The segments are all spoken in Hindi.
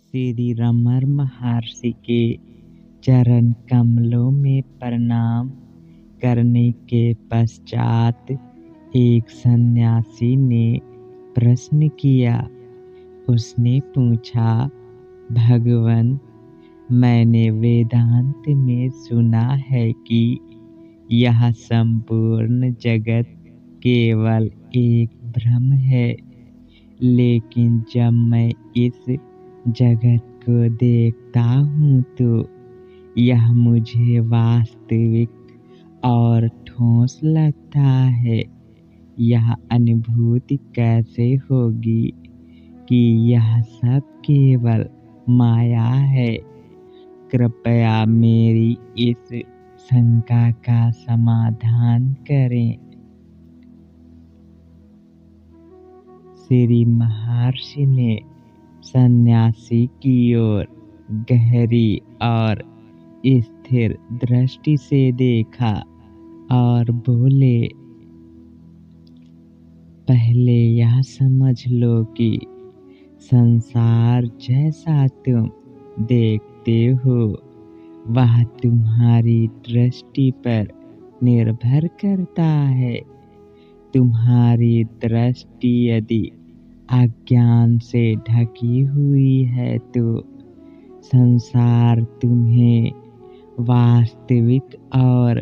श्री रमण महर्षि के चरण कमलों में प्रणाम करने के पश्चात एक सन्यासी ने प्रश्न किया। उसने पूछा, भगवन, मैंने वेदांत में सुना है कि यह संपूर्ण जगत केवल एक भ्रम है, लेकिन जब मैं इस जगत को देखता हूँ तो यह मुझे वास्तविक और ठोस लगता है। यह अनुभूति कैसे होगी कि यह सब केवल माया है? कृपया मेरी इस शंका का समाधान करें। श्री महर्षि ने सन्यासी की ओर गहरी और स्थिर दृष्टि से देखा और बोले, पहले यह समझ लो कि संसार जैसा तुम देखते हो वह तुम्हारी दृष्टि पर निर्भर करता है। तुम्हारी दृष्टि यदि अज्ञान से ढकी हुई है तो संसार तुम्हें वास्तविक और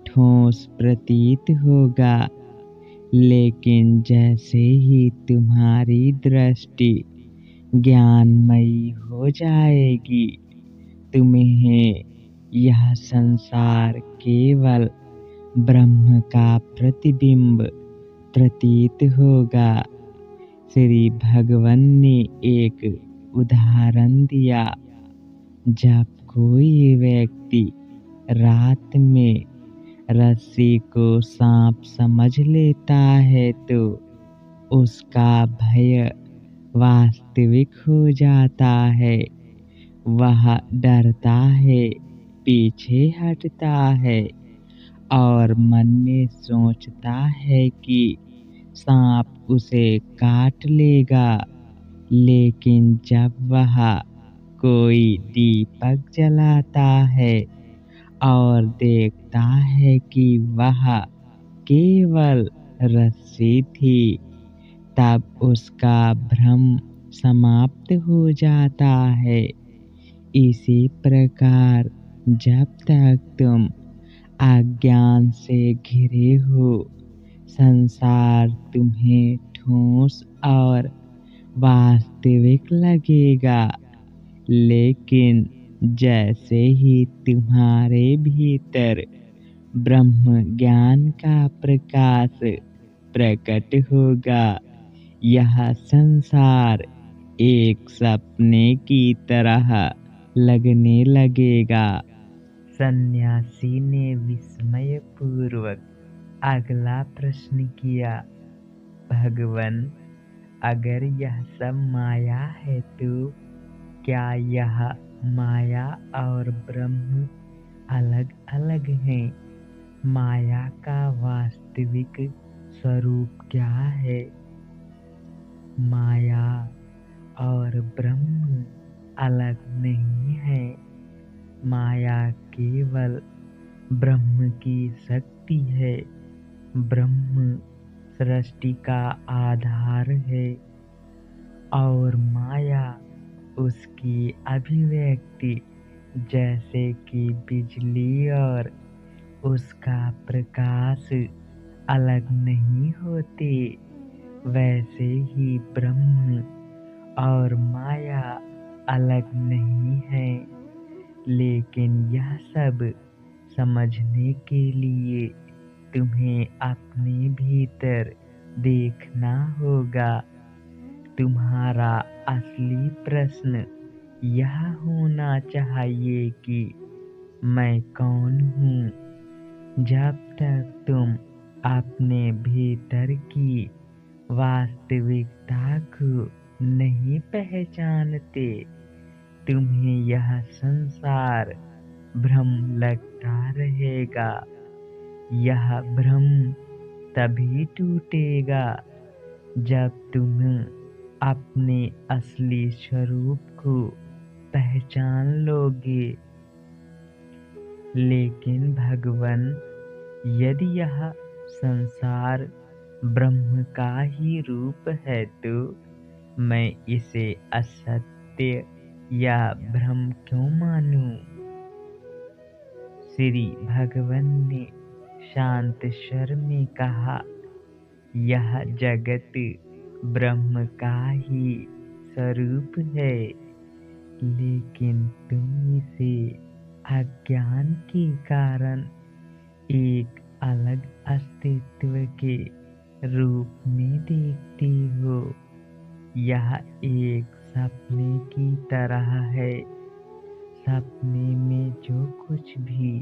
ठोस प्रतीत होगा, लेकिन जैसे ही तुम्हारी दृष्टि ज्ञानमयी हो जाएगी, तुम्हें यह संसार केवल ब्रह्म का प्रतिबिंब प्रतीत होगा। श्री भगवान ने एक उदाहरण दिया। जब कोई व्यक्ति रात में रस्सी को सांप समझ लेता है तो उसका भय वास्तविक हो जाता है। वह डरता है, पीछे हटता है और मन में सोचता है कि सांप उसे काट लेगा। लेकिन जब वह कोई दीपक जलाता है और देखता है कि वह केवल रस्सी थी, तब उसका भ्रम समाप्त हो जाता है। इसी प्रकार जब तक तुम अज्ञान से घिरे हो, संसार तुम्हें ठोस और वास्तविक लगेगा, लेकिन जैसे ही तुम्हारे भीतर ब्रह्म ज्ञान का प्रकाश प्रकट होगा, यह संसार एक सपने की तरह लगने लगेगा। सन्यासी ने विस्मय पूर्वक अगला प्रश्न किया, भगवन, अगर यह सब माया है तो क्या यह माया और ब्रह्म अलग अलग हैं? माया का वास्तविक स्वरूप क्या है? माया और ब्रह्म अलग नहीं है। माया केवल ब्रह्म की शक्ति है। ब्रह्म सृष्टि का आधार है और माया उसकी अभिव्यक्ति, जैसे कि बिजली और उसका प्रकाश अलग नहीं होते, वैसे ही ब्रह्म और माया अलग नहीं है। लेकिन यह सब समझने के लिए तुम्हें अपने भीतर देखना होगा। तुम्हारा असली प्रश्न यह होना चाहिए कि मैं कौन हूँ। जब तक तुम अपने भीतर की वास्तविकता को नहीं पहचानते, तुम्हें यह संसार भ्रम लगता रहेगा। यह भ्रम तभी टूटेगा जब तुम अपने असली स्वरूप को पहचान लोगे। लेकिन भगवन, यदि यह संसार ब्रह्म का ही रूप है तो मैं इसे असत्य या भ्रम क्यों मानूं? श्री भगवन ने शांत स्वर में कहा, यह जगत ब्रह्म का ही स्वरूप है, लेकिन तुम इसे अज्ञान के कारण एक अलग अस्तित्व के रूप में देखते हो। यह एक सपने की तरह है। सपने में जो कुछ भी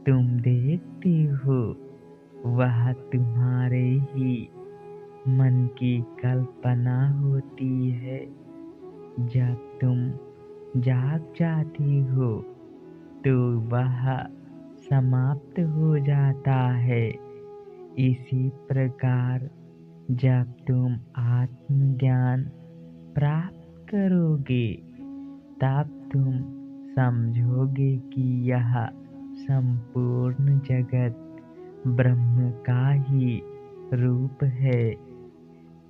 तुम देखते हो वह तुम्हारे ही मन की कल्पना होती है। जब तुम जाग जाती हो तो वह समाप्त हो जाता है। इसी प्रकार जब तुम आत्मज्ञान प्राप्त करोगे तब तुम समझोगे कि यह संपूर्ण जगत ब्रह्म का ही रूप है।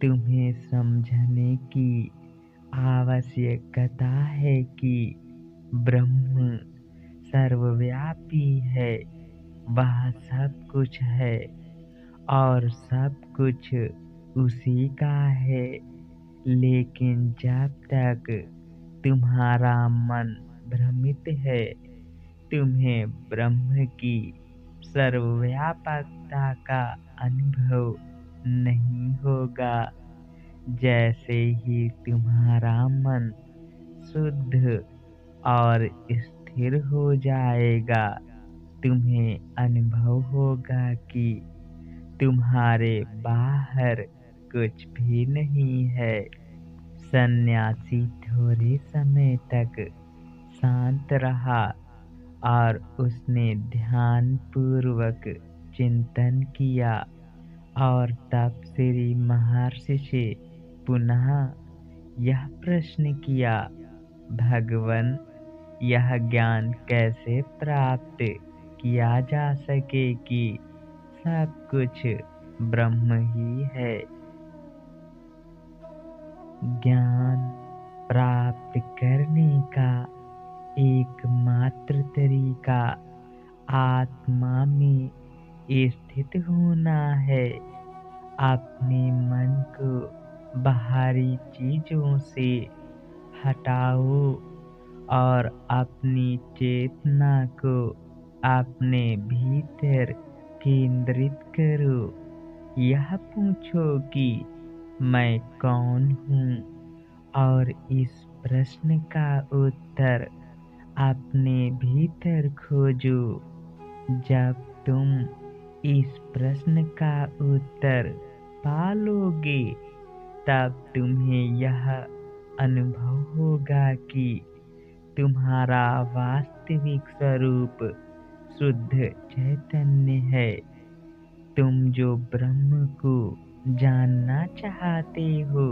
तुम्हें समझने की आवश्यकता है कि ब्रह्म सर्वव्यापी है। वह सब कुछ है और सब कुछ उसी का है। लेकिन जब तक तुम्हारा मन भ्रमित है, तुम्हें ब्रह्म की सर्वव्यापकता का अनुभव नहीं होगा। जैसे ही तुम्हारा मन शुद्ध और स्थिर हो जाएगा, तुम्हें अनुभव होगा कि तुम्हारे बाहर कुछ भी नहीं है। सन्यासी थोड़े समय तक शांत रहा और उसने ध्यान पूर्वक चिंतन किया और तब श्री महर्षि से पुनः यह प्रश्न किया, भगवन, यह ज्ञान कैसे प्राप्त किया जा सके कि सब कुछ ब्रह्म ही है? ज्ञान प्राप्त करने का एकमात्र तरीका आत्मा में स्थित होना है। अपने मन को बाहरी चीजों से हटाओ और अपनी चेतना को अपने भीतर केंद्रित करो। यह पूछो कि मैं कौन हूँ, और इस प्रश्न का उत्तर अपने भीतर खोजो। जब तुम इस प्रश्न का उत्तर पा लोगे तब तुम्हें यह अनुभव होगा कि तुम्हारा वास्तविक स्वरूप शुद्ध चैतन्य है। तुम जो ब्रह्म को जानना चाहते हो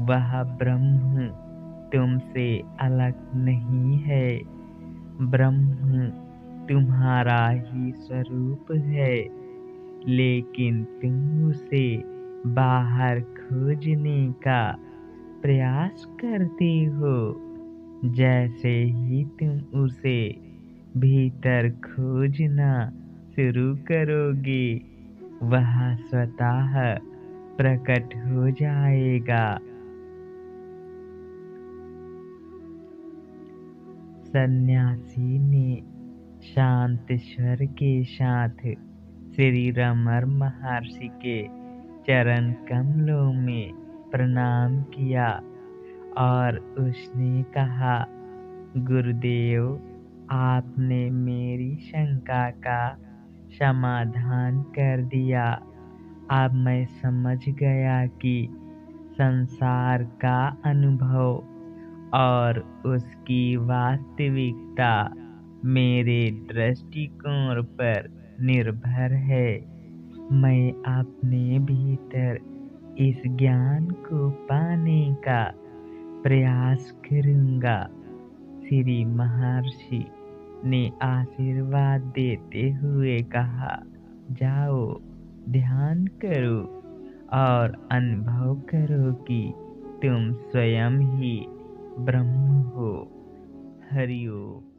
वह ब्रह्म तुमसे अलग नहीं है। ब्रह्म तुम्हारा ही स्वरूप है, लेकिन तुम उसे बाहर खोजने का प्रयास करते हो। जैसे ही तुम उसे भीतर खोजना शुरू करोगे वह स्वतः प्रकट हो जाएगा। सन्यासी ने शांत स्वर के साथ श्री रमण महर्षि के चरण कमलों में प्रणाम किया और उसने कहा, गुरुदेव, आपने मेरी शंका का समाधान कर दिया। अब मैं समझ गया कि संसार का अनुभव और उसकी वास्तविकता मेरे दृष्टिकोण पर निर्भर है। मैं अपने भीतर इस ज्ञान को पाने का प्रयास करूँगा। श्री महर्षि ने आशीर्वाद देते हुए कहा, जाओ, ध्यान करो और अनुभव करो कि तुम स्वयं ही ब्रह्म हो। हरि ओम।